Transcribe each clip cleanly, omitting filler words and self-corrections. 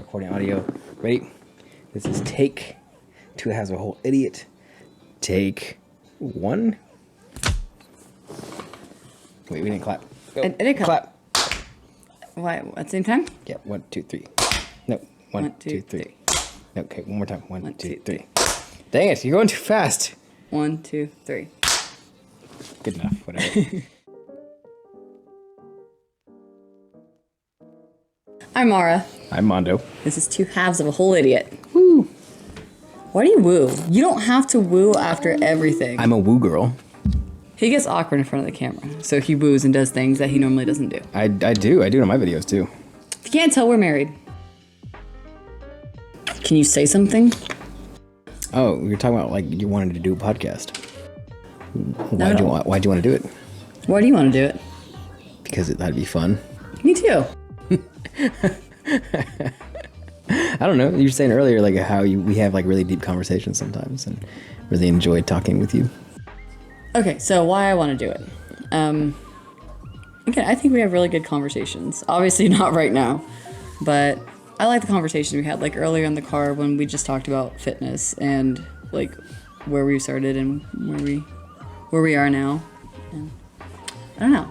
recording audio. Ready? This is take 2Halves a whole idiot. Take 1. Wait, we didn't clap. Go. I didn't clap. Why? At the same time? Yeah, 1, 2, 3. No, 1, 2, 3. No, okay, one more time. 1, 2, 3. Dang it, you're going too fast. 1, 2, 3. Good enough, whatever. I'm Maura. I'm Armando. This is 2 halves of a whole idiot. Woo. Why do you woo? You don't have to woo after everything. I'm a woo girl. He gets awkward in front of the camera, so he woos and does things that he normally doesn't do. I do it on my videos too. If you can't tell, we're married. Can you say something? Oh, we were talking about like you wanted to do a podcast. Why'd you want to do it? Why do you want to do it? Because that'd be fun. Me too. I don't know. You were saying earlier like how we have like really deep conversations sometimes, and really enjoy talking with you. Okay, so why I want to do it. Again, I think we have really good conversations. Obviously not right now, but I like the conversation we had like earlier in the car when we just talked about fitness and like where we started and where we are now. And I don't know.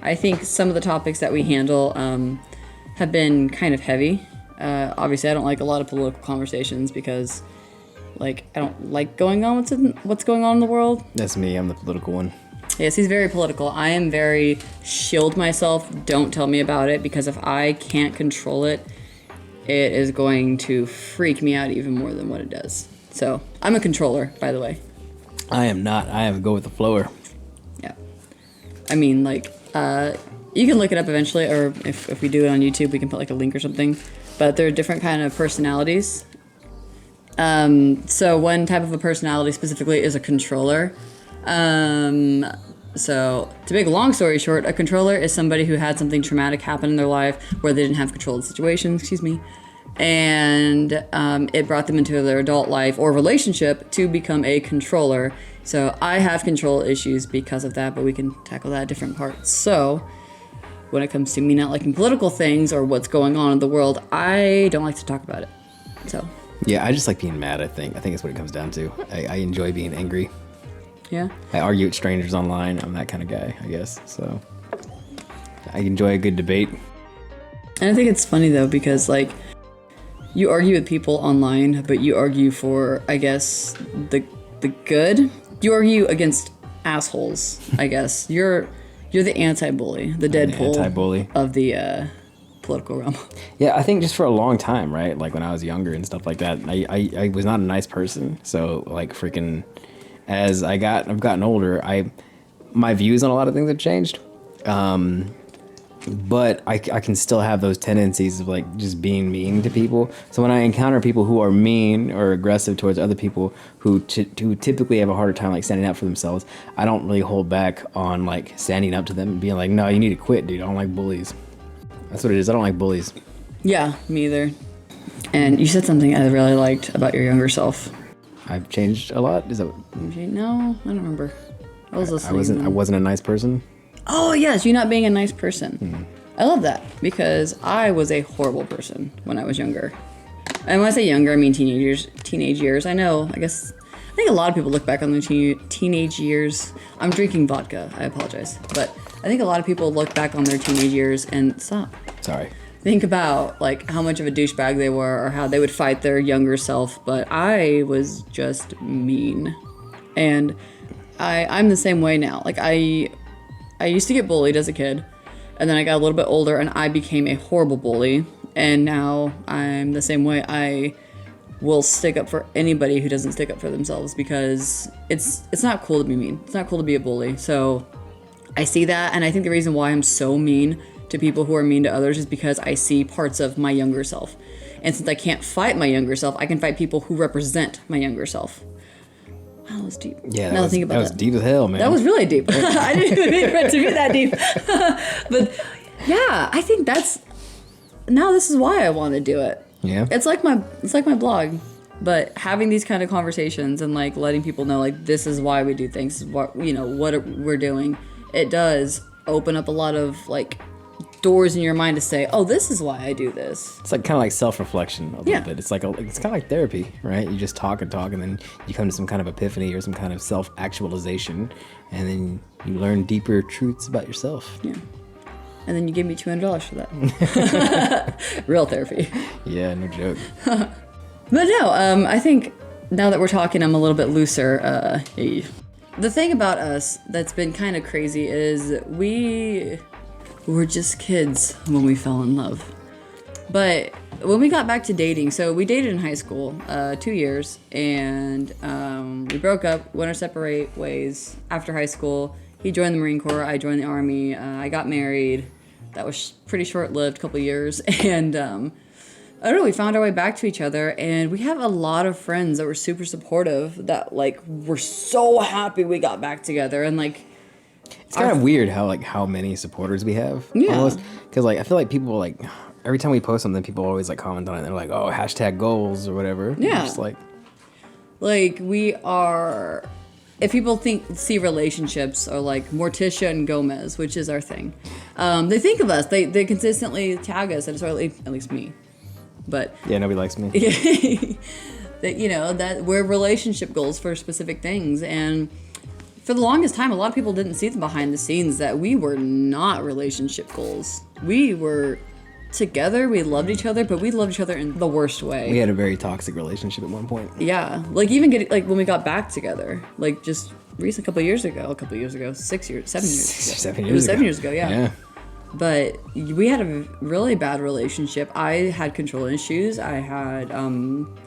I think some of the topics that we handle have been kind of heavy. Obviously, I don't like a lot of political conversations because, like, I don't like going on what's going on in the world. That's me. I'm the political one. Yes, he's very political. I am very shield myself. Don't tell me about it because if I can't control it, it is going to freak me out even more than what it does. So I'm a controller, by the way. I am not. I am a go with the flower. Yeah. I mean, like, you can look it up eventually, or if we do it on YouTube, we can put like a link or something. But there are different kind of personalities. So one type of a personality specifically is a controller. So to make a long story short, a controller is somebody who had something traumatic happen in their life where they didn't have control of the situation, and it brought them into their adult life or relationship to become a controller. So I have control issues because of that, but we can tackle that at different parts. So when it comes to me not liking political things or what's going on in the world, I don't like to talk about it. So yeah, I just like being mad. I think that's what it comes down to. I enjoy being angry. Yeah. I argue with strangers online. I'm that kind of guy, I guess. So I enjoy a good debate. And I think it's funny though because like you argue with people online, but you argue for I guess the good. You argue against assholes. I guess you're the anti-bully, the Deadpool anti-bully of the political realm. Yeah, I think just for a long time, right? Like when I was younger and stuff like that, I was not a nice person. So like freaking, as I've gotten older, my views on a lot of things have changed. But I can still have those tendencies of like just being mean to people. So when I encounter people who are mean or aggressive towards other people who typically have a harder time like standing up for themselves, I don't really hold back on like standing up to them and being like, no, you need to quit, dude. I don't like bullies. That's what it is. I don't like bullies. Yeah, me either. And you said something I really liked about your younger self. I've changed a lot. Is that? No, I don't remember. I was listening. I wasn't a nice person. Oh yes, you not being a nice person. I love that because I was a horrible person when I was younger. And when I say younger, I mean teenage years. I know. I think a lot of people look back on their teenage years. I'm drinking vodka. I apologize, but I think a lot of people look back on their teenage years and stop. Sorry. Think about like how much of a douchebag they were or how they would fight their younger self. But I was just mean, and I'm the same way now. Like I used to get bullied as a kid, and then I got a little bit older and I became a horrible bully, and now I'm the same way. I will stick up for anybody who doesn't stick up for themselves because it's not cool to be mean. It's not cool to be a bully. So I see that, and I think the reason why I'm so mean to people who are mean to others is because I see parts of my younger self. And since I can't fight my younger self, I can fight people who represent my younger self. Wow, that was deep. Yeah, that was deep as hell, man. That was really deep. I didn't even mean for it to be that deep. But yeah, I think now this is why I want to do it. Yeah. It's like my blog, but having these kind of conversations and like letting people know like this is why we do things, what we're doing. It does open up a lot of like doors in your mind to say, oh, this is why I do this. It's like kind of like self-reflection a little bit. It's like it's kind of like therapy, right? You just talk and talk, and then you come to some kind of epiphany or some kind of self-actualization, and then you learn deeper truths about yourself. Yeah. And then you give me $200 for that. Real therapy. Yeah, no joke. But no, I think now that we're talking, I'm a little bit looser. The thing about us that's been kind of crazy is we were just kids when we fell in love. But when we got back to dating, so we dated in high school 2 years, and we broke up, went our separate ways after high school. He joined the Marine Corps, I joined the Army, I got married. That was pretty short-lived, couple years, and I don't know, we found our way back to each other, and we have a lot of friends that were super supportive that, like, were so happy we got back together, and, like... It's kind of weird how many supporters we have. Yeah. Almost. Because, like, I feel like people, like, every time we post something, people always, like, comment on it, and they're like, oh, hashtag goals or whatever. Yeah. Just like... Like, we are... If people see relationships are like Morticia and Gomez, which is our thing, they think of us. They consistently tag us, and it's at least me. But yeah, nobody likes me. that that we're relationship goals for specific things, and for the longest time, a lot of people didn't see the behind the scenes that we were not relationship goals. We were together, we loved each other, but we loved each other in the worst way. We had a very toxic relationship at one point. Yeah, like even when we got back together, like just recent, a couple years ago, 7 years ago. 7 years ago. It was 7 years ago, yeah. Yeah. But we had a really bad relationship. I had control issues. I had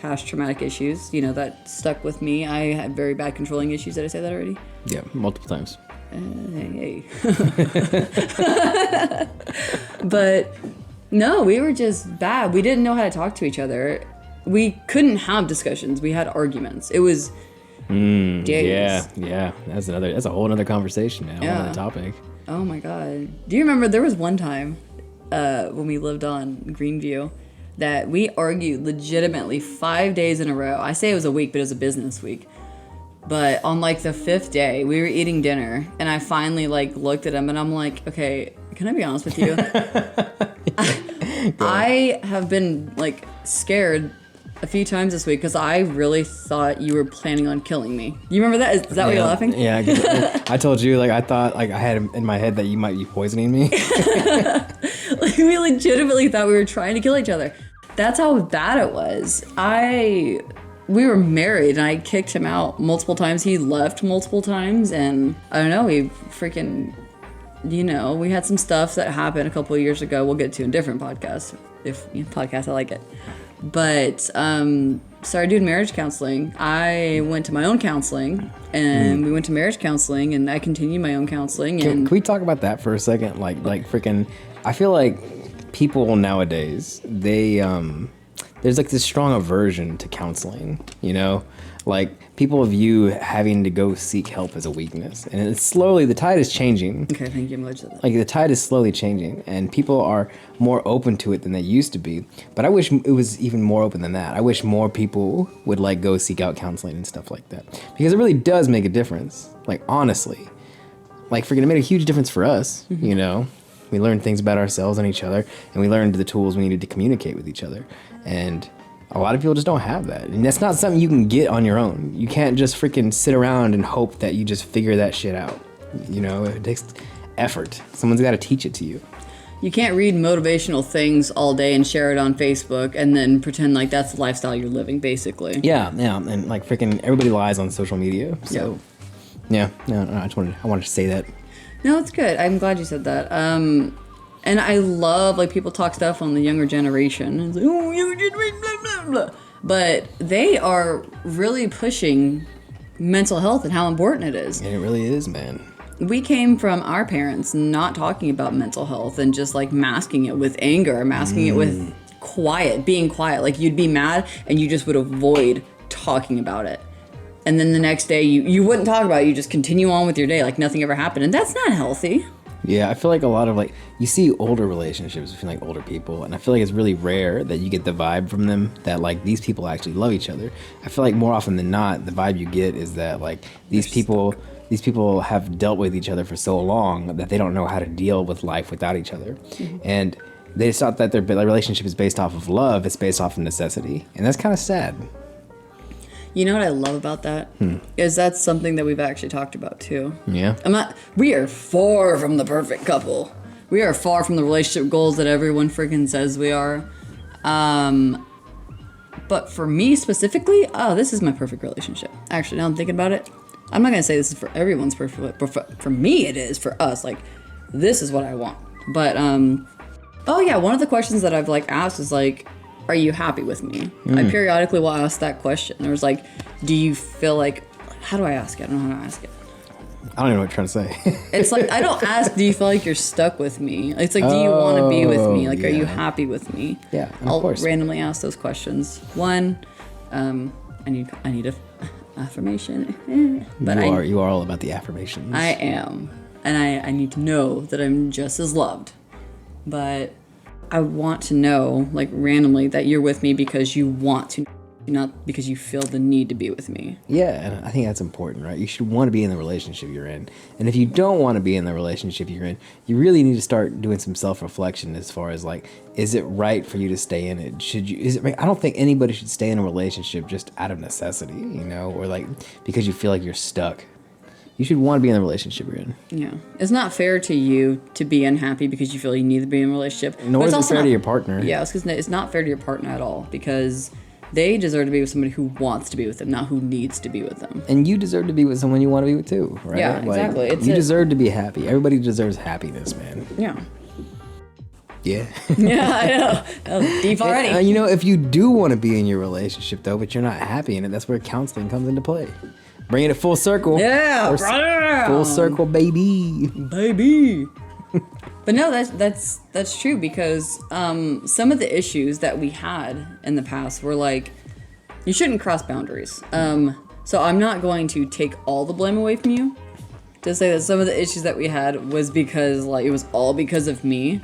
past traumatic issues, that stuck with me. I had very bad controlling issues. Did I say that already? Yeah, multiple times. Hey. But no, we were just bad. We didn't know how to talk to each other. We couldn't have discussions. We had arguments. It was days. Yeah. That's a whole other conversation now. Yeah. On the topic. Oh my God. Do you remember there was one time when we lived on Greenview that we argued legitimately 5 days in a row. I say it was a week, but it was a business week. But on like the 5th day, we were eating dinner, and I finally like looked at him, and I'm like, okay, can I be honest with you? I have been like scared a few times this week because I really thought you were planning on killing me. You remember that? Is that why you're laughing? Yeah, I told you, like, I thought, like, I had in my head that you might be poisoning me. Like, we legitimately thought we were trying to kill each other. That's how bad it was. We were married, and I kicked him out multiple times. He left multiple times, and I don't know, we freaking, we had some stuff that happened a couple of years ago. We'll get to in different podcasts. I like it. But started doing marriage counseling. I went to my own counseling, and we went to marriage counseling, and I continued my own counseling. Can we talk about that for a second? Like freaking, I feel like people nowadays, they there's like this strong aversion to counseling, like people view having to go seek help as a weakness, and it's slowly, the tide is changing. Okay, thank you. I'm glad you said that. Like the tide is slowly changing, and people are more open to it than they used to be. But I wish it was even more open than that. I wish more people would like go seek out counseling and stuff like that, because it really does make a difference. Like honestly, like freaking, it made a huge difference for us. We learned things about ourselves and each other, and we learned the tools we needed to communicate with each other. And a lot of people just don't have that. And that's not something you can get on your own. You can't just freaking sit around and hope that you just figure that shit out. It takes effort. Someone's got to teach it to you. You can't read motivational things all day and share it on Facebook and then pretend like that's the lifestyle you're living, basically. Yeah. And like freaking everybody lies on social media. So, yeah. No, I wanted to say that. No, it's good. I'm glad you said that. And I love, like, people talk stuff on the younger generation. It's like, oh, younger generation, blah, blah, blah. But they are really pushing mental health and how important it is. And it really is, man. We came from our parents not talking about mental health and just, like, masking it with anger, masking it with being quiet. Like, you'd be mad and you just would avoid talking about it. And then the next day, you wouldn't talk about it. You just continue on with your day like nothing ever happened. And that's not healthy. Yeah, I feel like a lot of, like, you see older relationships between, like, older people, and I feel like it's really rare that you get the vibe from them that, like, these people actually love each other. I feel like more often than not, the vibe you get is that, like, these people these people have dealt with each other for so long that they don't know how to deal with life without each other. And they just thought that their relationship is based off of love. It's based off of necessity. And that's kind of sad. You know what I love about that? Is that's something that we've actually talked about too. Yeah. We are far from the perfect couple. We are far from the relationship goals that everyone freaking says we are. But for me specifically, this is my perfect relationship. Actually, now I'm thinking about it, I'm not going to say this is for everyone's perfect, but for me it is. For us, like, this is what I want. But, oh yeah, one of the questions that I've, like, asked is, like, are you happy with me? I periodically will ask that question. There's like, do you feel like, how do I ask it? I don't know how to ask it. I don't even know what you're trying to say. It's like, I don't ask, do you feel like you're stuck with me? It's like, do you want to be with me? Like, yeah. Are you happy with me? Yeah, of I'll course. randomly ask those questions. One, I need a affirmation. But You are all about the affirmations. I am. And I need to know that I'm just as loved. But I want to know, like, randomly, that you're with me because you want to, not because you feel the need to be with me. Yeah, and I think that's important, right? You should want to be in the relationship you're in. And if you don't want to be in the relationship you're in, you really need to start doing some self-reflection as far as, like, is it right for you to stay in it? I don't think anybody should stay in a relationship just out of necessity, or, like, because you feel like you're stuck. You should want to be in the relationship you're in. Yeah. It's not fair to you to be unhappy because you feel you need to be in a relationship. Nor is it fair to your partner. Yeah, it's not fair to your partner at all because they deserve to be with somebody who wants to be with them, not who needs to be with them. And you deserve to be with someone you want to be with too, right? Yeah, exactly. You deserve to be happy. Everybody deserves happiness, man. Yeah. Yeah. Yeah, I know. That was deep already. And, if you do want to be in your relationship though, but you're not happy in it, that's where counseling comes into play. Bringing it full circle. Yeah, brother. Full circle, baby. Baby. But no, that's true because some of the issues that we had in the past were like, you shouldn't cross boundaries. So I'm not going to take all the blame away from you to say that some of the issues that we had was because, like, it was all because of me.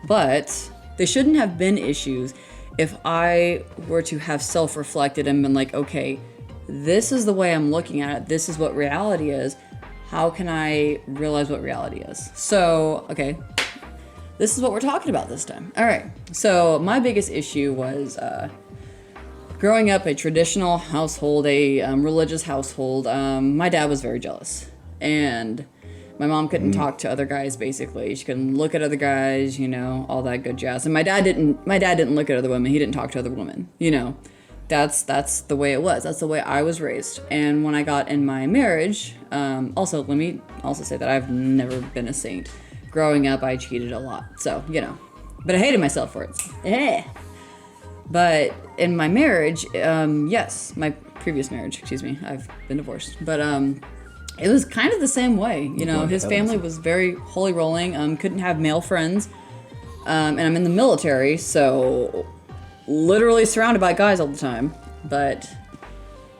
But they shouldn't have been issues if I were to have self-reflected and been like, okay, this is the way I'm looking at it. This is what reality is. How can I realize what reality is? So, okay, this is what we're talking about this time. All right. So my biggest issue was growing up a traditional household, a religious household. My dad was very jealous, and my mom couldn't talk to other guys. Basically, she couldn't look at other guys. All that good jazz. And my dad didn't look at other women. He didn't talk to other women. That's the way it was. That's the way I was raised. And when I got in my marriage, also, let me also say that I've never been a saint. Growing up, I cheated a lot. So, but I hated myself for it. But in my marriage, yes, my previous marriage, excuse me, I've been divorced. But it was kind of the same way. His family was very holy rolling, couldn't have male friends. And I'm in the military, so literally surrounded by guys all the time. But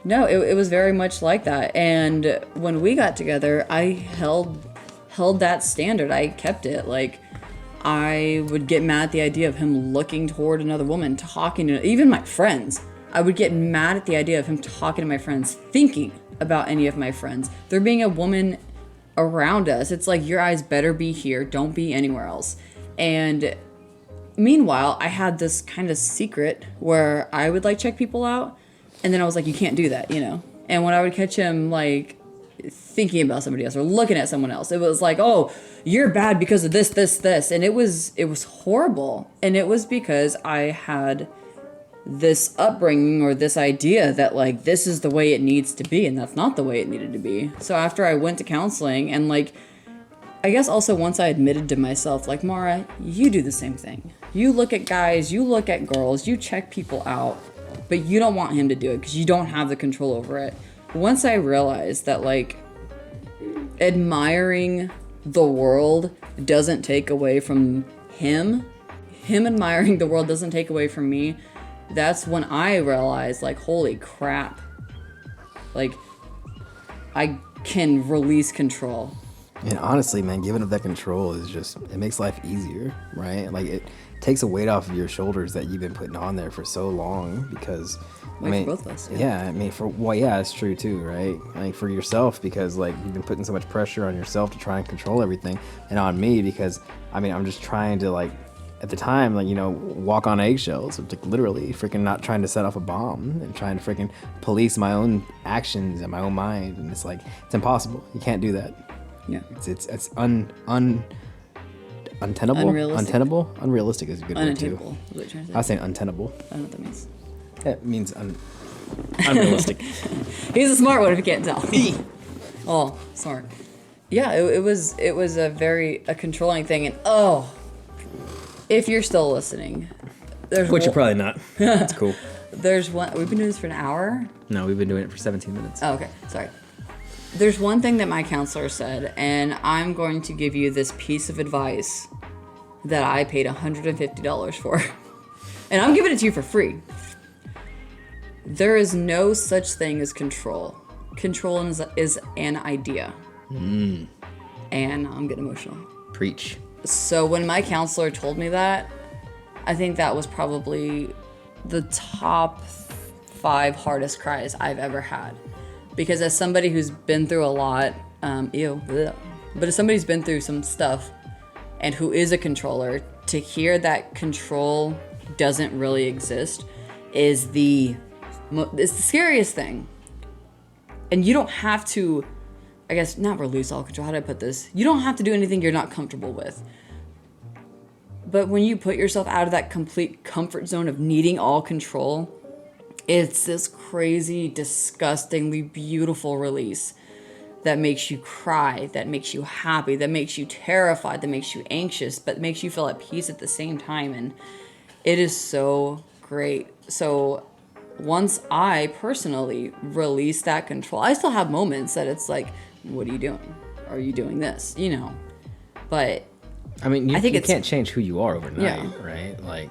no, it was very much like that. And when we got together, I held that standard. I kept it. Like, I would get mad at the idea of him looking toward another woman, talking to even my friends. I would get mad at the idea of him talking to my friends, thinking about any of my friends. There being a woman around us, it's like, your eyes better be here. Don't be anywhere else. And meanwhile, I had this kind of secret where I would, like, check people out, and then I was like, you can't do that, And when I would catch him, like, thinking about somebody else or looking at someone else, it was like, oh, you're bad because of this, and it was horrible. And it was because I had this upbringing or this idea that, like, this is the way it needs to be, and that's not the way it needed to be. So after I went to counseling, and, like, I guess also once I admitted to myself, like, Maura, you do the same thing. You look at guys, you look at girls, you check people out, but you don't want him to do it because you don't have the control over it. Once I realized that, like, admiring the world doesn't take away from him admiring the world doesn't take away from me, that's when I realized, like, holy crap, like, I can release control. And honestly, man, giving up that control is just, it makes life easier, right? Like, takes a weight off of your shoulders that you've been putting on there for so long because for both of us. Yeah, I mean, it's true too, right? Like for yourself, because like you've been putting so much pressure on yourself to try and control everything, and on me because I mean, I'm just trying to like, at the time, like, you know, walk on eggshells, like literally freaking not trying to set off a bomb and trying to freaking police my own actions and my own mind, and it's like it's impossible. You can't do that. Yeah. It's untenable. Unrealistic. Untenable. Unrealistic is a good word too. Unattainable. Is what you're trying to say. I was saying untenable. I don't know what that means. That means unrealistic. He's a smart one if you can't tell. Oh, smart. Yeah, it was a controlling thing, and if you're still listening, Which you're probably not. That's cool. There's one. We've been doing this for an hour. No, we've been doing it for 17 minutes. Oh, okay. Sorry. There's one thing that my counselor said, and I'm going to give you this piece of advice that I paid $150 for. And I'm giving it to you for free. There is no such thing as control. Control is an idea. And I'm getting emotional. Preach. So when my counselor told me that, I think that was probably the top 5 hardest cries I've ever had. Because as somebody who's been through a lot, but as somebody who's been through some stuff and who is a controller, to hear that control doesn't really exist is it's the scariest thing. And you don't have to, I guess, not release all control. How do I put this? You don't have to do anything you're not comfortable with. But when you put yourself out of that complete comfort zone of needing all control, it's this crazy, disgustingly beautiful release that makes you cry, that makes you happy, that makes you terrified, that makes you anxious, but makes you feel at peace at the same time. And it is so great. So once I personally release that control, I still have moments that it's like, what are you doing? Are you doing this? You know, but I mean, I think you can't change who you are overnight, Yeah. right? Like,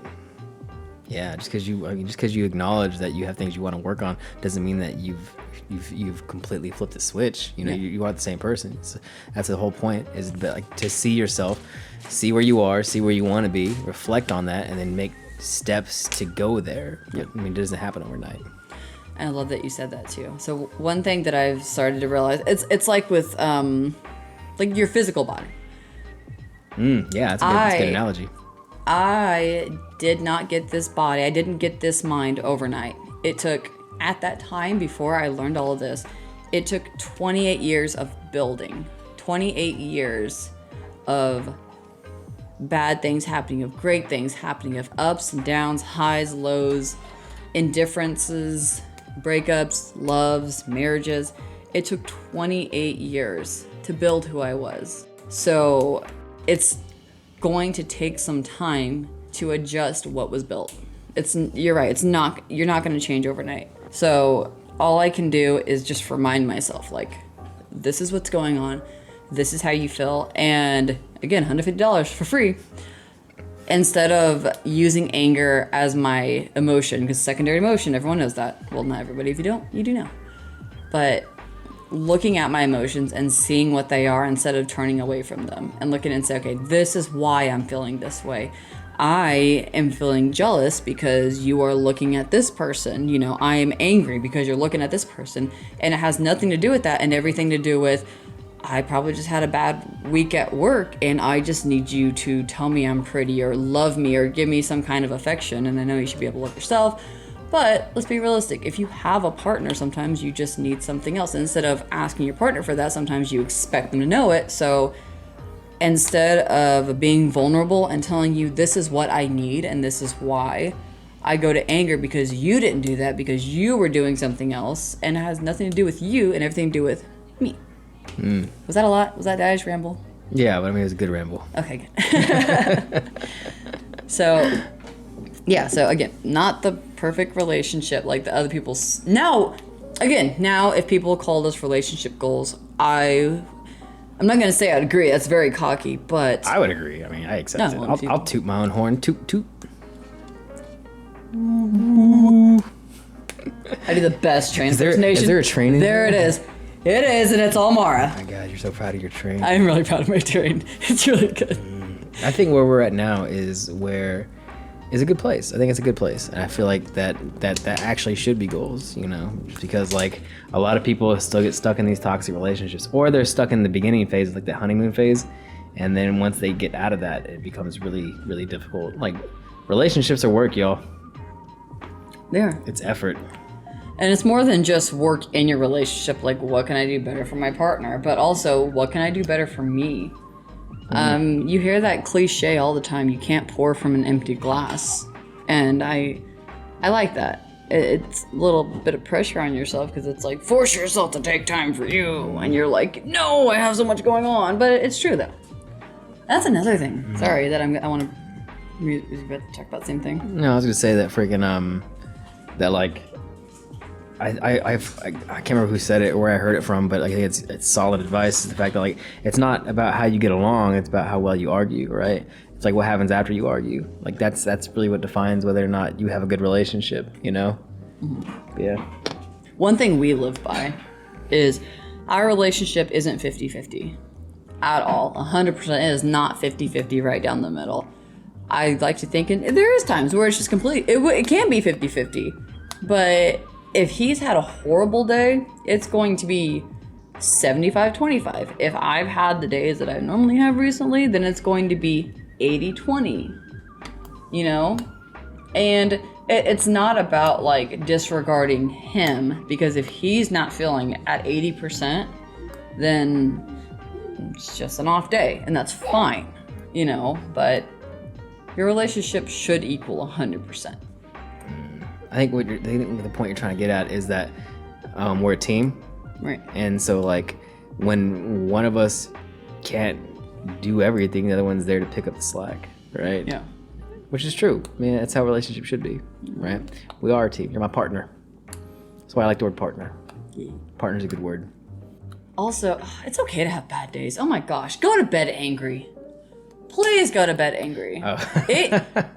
yeah, just because you acknowledge that you have things you want to work on doesn't mean that you've completely flipped the switch. You know, Yeah. you are the same person. So that's the whole point, is like to see yourself, see where you are, see where you want to be, reflect on that, and then make steps to go there. Yep. I mean, it doesn't happen overnight. And I love that you said that too. So one thing that I've started to realize, it's like with like your physical body. Yeah, that's a good analogy. I did not get this body. I didn't get this mind overnight. It took, at that time, before I learned all of this, it took 28 years of building. 28 years of bad things happening, of great things happening, of ups and downs, highs, lows, indifferences, breakups, loves, marriages. It took 28 years to build who I was. So it's going to take some time to adjust what was built. You're right, you're not going to change overnight. So all I can do is just remind myself, like, this is what's going on, this is how you feel, and again, $150 for free, instead of using anger as my emotion, because secondary emotion, everyone knows that. Well, not everybody. If you don't, you do know. But looking at my emotions and seeing what they are instead of turning away from them, and looking and say, okay, this is why I'm feeling this way. I am feeling jealous because you are looking at this person. You know, I am angry because you're looking at this person, and it has nothing to do with that and everything to do with, I probably just had a bad week at work and I just need you to tell me I'm pretty or love me or give me some kind of affection. And I know you should be able to love yourself, but let's be realistic. If you have a partner, sometimes you just need something else. Instead of asking your partner for that, sometimes you expect them to know it. So instead of being vulnerable and telling you this is what I need and this is why, I go to anger because you didn't do that, because you were doing something else, and it has nothing to do with you and everything to do with me. Was that a lot? Did I just ramble? Yeah, but I mean, it was a good ramble. Okay, good. So again, not the perfect relationship like the other people's. Now, if people call this relationship goals, I'm not going to say I'd agree. That's very cocky, but I would agree. I mean, I accept it. I'll toot my own horn. Toot, toot. I do the best train Is impersonation. there a train in There it is. It is, and it's all Maura. Oh my God, you're so proud of your train. I'm really proud of my train. It's really good. I think where we're at now is where is a good place. I think it's a good place, and I feel like that actually should be goals, you know, just because like a lot of people still get stuck in these toxic relationships, or they're stuck in the beginning phase, like the honeymoon phase, and then once they get out of that, it becomes really, really difficult. Like relationships are work, y'all. Yeah. It's effort. And it's more than just work in your relationship, like what can I do better for my partner, but also what can I do better for me? You hear that cliche all the time, you can't pour from an empty glass. And I like that. It's a little bit of pressure on yourself because it's like, force yourself to take time for you. And you're like, no, I have so much going on. But it's true though. That's another thing. Sorry that I want to, we about to talk about the same thing. No, I was gonna say that freaking, that like, I can't remember who said it or where I heard it from, but like, I think it's solid advice. Is the fact that like it's not about how you get along, it's about how well you argue, right? It's like what happens after you argue. Like that's really what defines whether or not you have a good relationship, you know? Mm-hmm. Yeah. One thing we live by is our relationship isn't 50-50 at all. 100% it is not 50-50 right down the middle. I like to think, and there is times where it's just complete. It can be 50-50, but if he's had a horrible day, it's going to be 75-25. If I've had the days that I normally have recently, then it's going to be 80-20, you know? And it's not about like disregarding him, because if he's not feeling at 80%, then it's just an off day, and that's fine, you know? But your relationship should equal 100%. I think the point you're trying to get at is that we're a team, right? And so like when one of us can't do everything, the other one's there to pick up the slack, right? Yeah. Which is true. I mean, that's how a relationship should be, right? We are a team. You're my partner. That's why I like the word partner. Yeah. Partner's a good word. Also, it's okay to have bad days. Oh my gosh, go to bed angry. Please go to bed angry.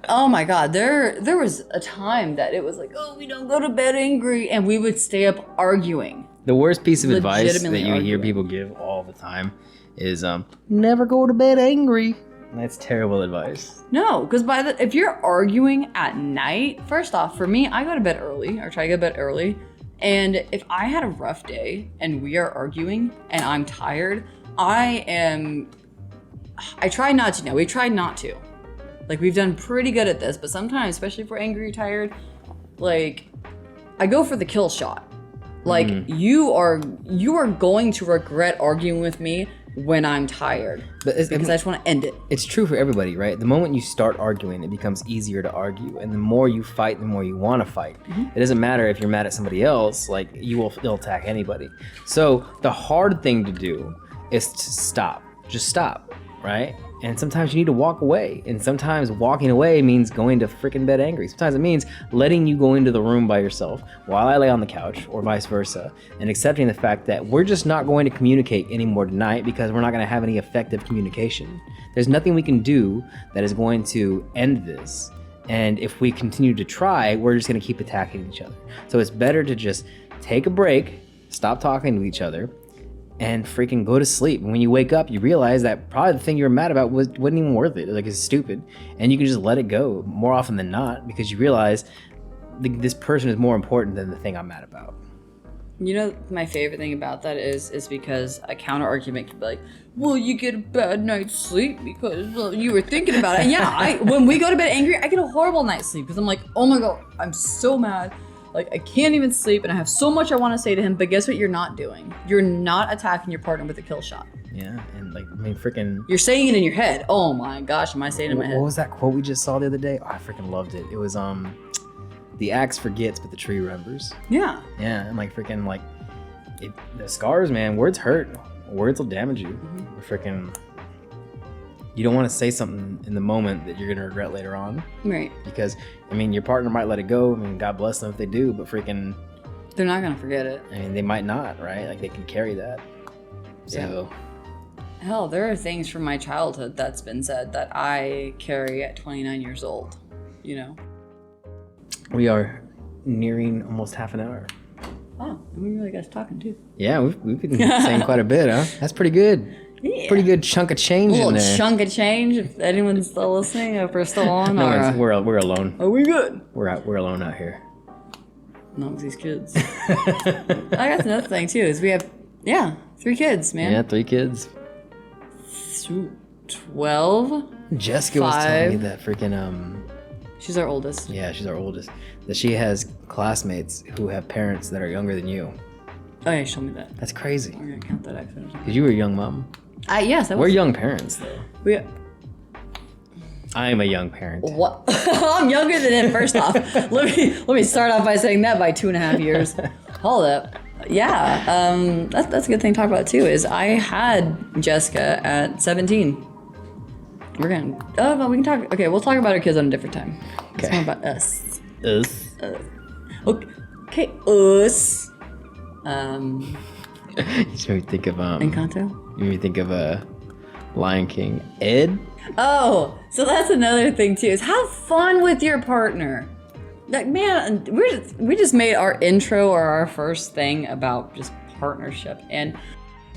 Oh my God, there was a time that it was like, oh, we don't go to bed angry, and we would stay up arguing. The worst piece of advice that you hear people give all the time is never go to bed angry. That's terrible advice. No, because if you're arguing at night, first off, for me, I go to bed early, or try to go to bed early, and if I had a rough day and we are arguing and I'm tired, I try not to. We try not to. Like, we've done pretty good at this, but sometimes, especially if we're angry or tired, like, I go for the kill shot. Like, you are going to regret arguing with me when I'm tired, because I just want to end it. It's true for everybody, right? The moment you start arguing, it becomes easier to argue, and the more you fight, the more you want to fight. It doesn't matter if you're mad at somebody else, like, you'll attack anybody. So the hard thing to do is to stop. Just stop. Right? And sometimes you need to walk away. And sometimes walking away means going to freaking bed angry. Sometimes it means letting you go into the room by yourself while I lay on the couch, or vice versa, and accepting the fact that we're just not going to communicate anymore tonight because we're not going to have any effective communication. There's nothing we can do that is going to end this. And if we continue to try, we're just going to keep attacking each other. So it's better to just take a break, stop talking to each other, and freaking go to sleep. And when you wake up, you realize that probably the thing you were mad about wasn't even worth it. Like, it's stupid. And you can just let it go more often than not, because you realize this person is more important than the thing I'm mad about. You know, my favorite thing about that is because a counter argument can be like, well, you get a bad night's sleep because you were thinking about it. And yeah, when we go to bed angry, I get a horrible night's sleep because I'm like, oh my God, I'm so mad. Like, I can't even sleep, and I have so much I want to say to him, but guess what you're not doing? You're not attacking your partner with a kill shot. Yeah, and like, I mean, freaking... You're saying it in your head. Oh my gosh, am I saying it in my head? What was that quote we just saw the other day? Oh, I freaking loved it. It was, the axe forgets, but the tree remembers. Yeah. Yeah, and like, freaking, like, the scars, man, words hurt. Words will damage you. Freaking... You don't want to say something in the moment that you're going to regret later on. Right. Because, I mean, your partner might let it go. I mean, God bless them if they do, but freaking... They're not going to forget it. I mean, they might not, right? Like, they can carry that. So... Yeah. Hell, there are things from my childhood that's been said that I carry at 29 years old, you know? We are nearing almost half an hour. Wow, we really got us talking, too. Yeah, we've been saying quite a bit, huh? That's pretty good. Yeah. Pretty good chunk of change A in little there. chunk of change. If anyone's still listening, if we're still on. No, or, we're alone. are we good? We're alone out here. Not with these kids. I got another thing too. Is we have 3 kids, man. Yeah, 3 kids. 12. Jessica was telling me 5. that freaking She's our oldest. yeah, she's our oldest. That she has classmates who have parents that are younger than you. Oh yeah, show me that. That's crazy. We're gonna count that actually. Because you were a young mom. Yes, I was. We're young parents though. We. I'm a young parent. What? I'm younger than him. First off, let me start off by saying that by 2.5 years. Hold up. Yeah, that's a good thing to talk about too. Is I had Jessica at 17. We're gonna. Oh no, we can talk. Okay, we'll talk about our kids on a different time. It's Okay. more about us. Us. Okay, us. You made me think of Encanto. You made me think of Lion King. Ed. Oh, so that's another thing too. Is have fun with your partner. Like, man, we just made our intro or our first thing about just partnership, and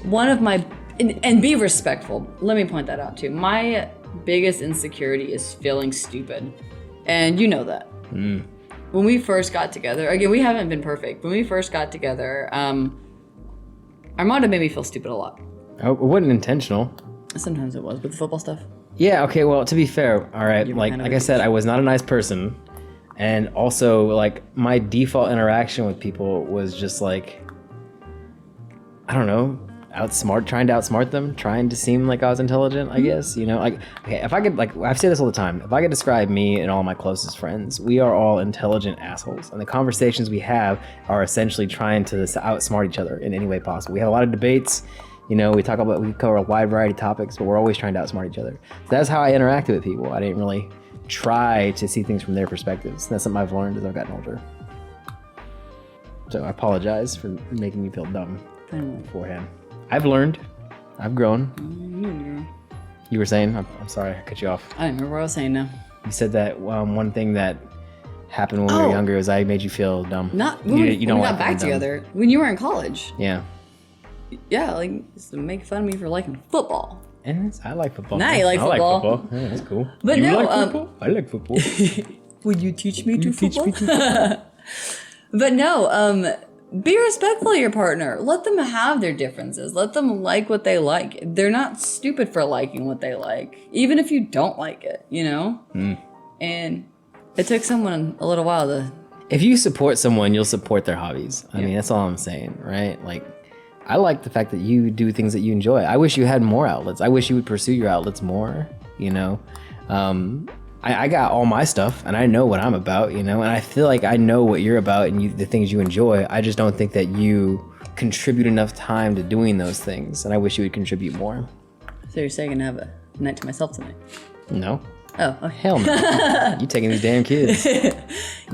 one of my and be respectful. Let me point that out too. My biggest insecurity is feeling stupid, and you know that. When we first got together, again, we haven't been perfect. When we first got together, Armando made me feel stupid a lot. Oh, it wasn't intentional. Sometimes it was with the football stuff. Yeah. Okay. Well, to be fair, all right. You were Like kind of like I said, I was not a nice person, and also like my default interaction with people was just like, I don't know, trying to outsmart them, trying to seem like I was intelligent. I guess like okay, if I could like I say this all the time. If I could describe me and all my closest friends, we are all intelligent assholes, and the conversations we have are essentially trying to outsmart each other in any way possible. We have a lot of debates. We cover a wide variety of topics, but we're always trying to outsmart each other. So that's how I interacted with people. I didn't really try to see things from their perspectives. That's something I've learned as I've gotten older. So I apologize for making you feel dumb beforehand. I've learned. I've grown. You were saying? I'm sorry, I cut you off. I don't remember what I was saying now. You said that one thing that happened when we were younger was I made you feel dumb. Not when we don't got like back being dumb. together. When you were in college. Yeah. Yeah, like just to make fun of me for liking football. And I like football. Now you like football. I like football. Yeah, that's cool. But you no, like football? I like football. Would you teach me to football? But no, be respectful of your partner. Let them have their differences. Let them like what they like. They're not stupid for liking what they like, even if you don't like it, And it took someone a little while to... If you support someone, you'll support their hobbies. I mean, that's all I'm saying, right? Like, I like the fact that you do things that you enjoy. I wish you had more outlets. I wish you would pursue your outlets more, I got all my stuff and I know what I'm about, and I feel like I know what you're about and the things you enjoy. I just don't think that you contribute enough time to doing those things, and I wish you would contribute more. So you're saying I have a night to myself tonight? No. Oh, okay. Hell no. You taking these damn kids.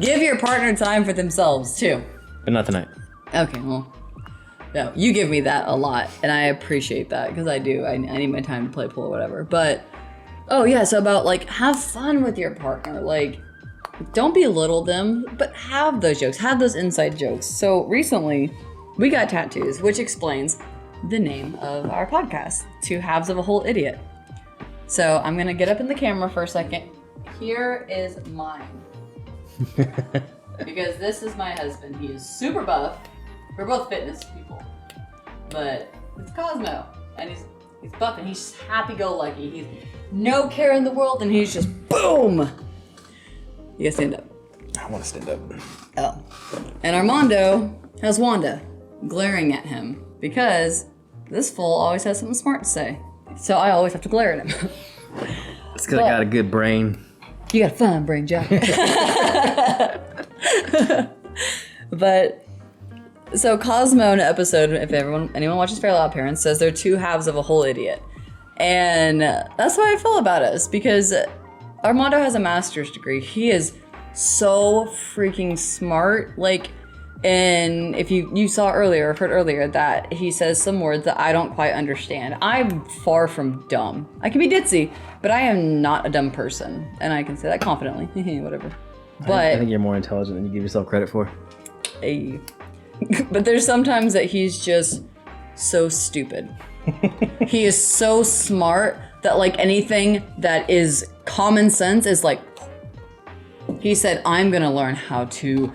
Give your partner time for themselves, too. But not tonight. Okay, well... No, you give me that a lot, and I appreciate that, because I do. I need my time to play pool or whatever. But, oh yeah, so about, like, have fun with your partner. Like, don't belittle them, but have those jokes. Have those inside jokes. So, recently, we got tattoos, which explains the name of our podcast, 2 Halves of a Whole Idiot. So, I'm going to get up in the camera for a second. Here is mine. Because this is my husband. He is super buff. We're both fitness people, but it's Cosmo, and he's buff, and he's happy-go-lucky. He's no care in the world, and he's just boom. You gotta stand up. I want to stand up. Oh, and Armando has Wanda glaring at him because this fool always has something smart to say, so I always have to glare at him. It's because I got a good brain. You got a fine brain, Jack. But. So Cosmo in an episode, if anyone watches Fairly Odd Parents, says they're 2 halves of a whole idiot. And that's how I feel about us, because Armando has a master's degree. He is so freaking smart. Like, and if you saw earlier, heard earlier, that he says some words that I don't quite understand. I'm far from dumb. I can be ditzy, but I am not a dumb person. And I can say that confidently. Whatever. But I think you're more intelligent than you give yourself credit for. But there's sometimes that he's just so stupid. He is so smart that like anything that is common sense is like, he said, I'm gonna learn how to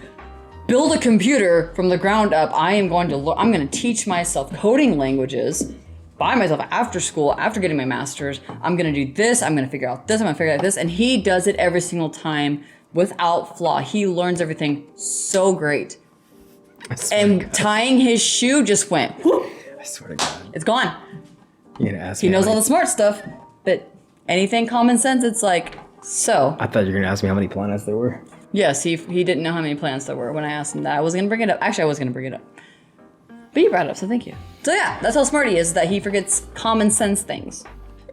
build a computer from the ground up. I'm gonna teach myself coding languages by myself after school, after getting my master's. I'm gonna do this, I'm gonna figure out this, I'm gonna figure out this. And he does it every single time without flaw. He learns everything so great. And tying his shoe just went, whoop, I swear to God. it's gone. You're gonna ask He me knows how all many- the smart stuff, but anything common sense, it's like, so. I thought you were gonna ask me how many planets there were. Yes, he didn't know how many planets there were when I asked him that. I was gonna bring it up. Actually, I was gonna bring it up. But you brought it up, so thank you. So yeah, that's how smart he is, that he forgets common sense things.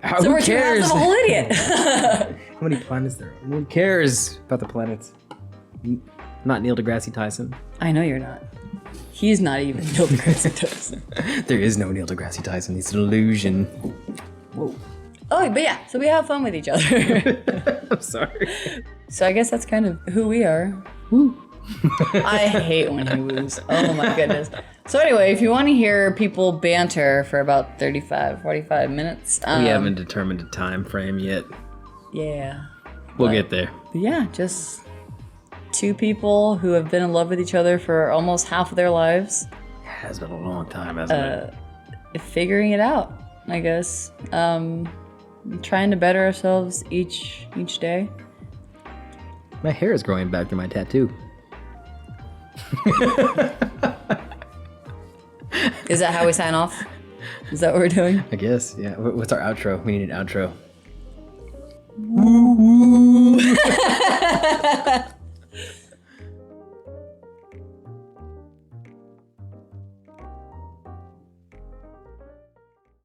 So Who we're 2 cares? halves of a whole idiot. How many planets there are? Who cares about the planets? Not Neil deGrasse Tyson. I know you're not. He's not even Neil deGrasse Tyson. There is no Neil deGrasse Tyson. He's an illusion. Whoa. Oh, but yeah, so we have fun with each other. I'm sorry. So I guess that's kind of who we are. Woo. I hate when he woos. Oh my goodness. So anyway, if you want to hear people banter for about 35, 45 minutes. We haven't determined a time frame yet. Yeah. We'll get there. But yeah, just 2 people who have been in love with each other for almost half of their lives. It has been a long time, hasn't it? Figuring it out, I guess. Trying to better ourselves each day. My hair is growing back through my tattoo. Is that how we sign off? Is that what we're doing? I guess, yeah. What's our outro? We need an outro.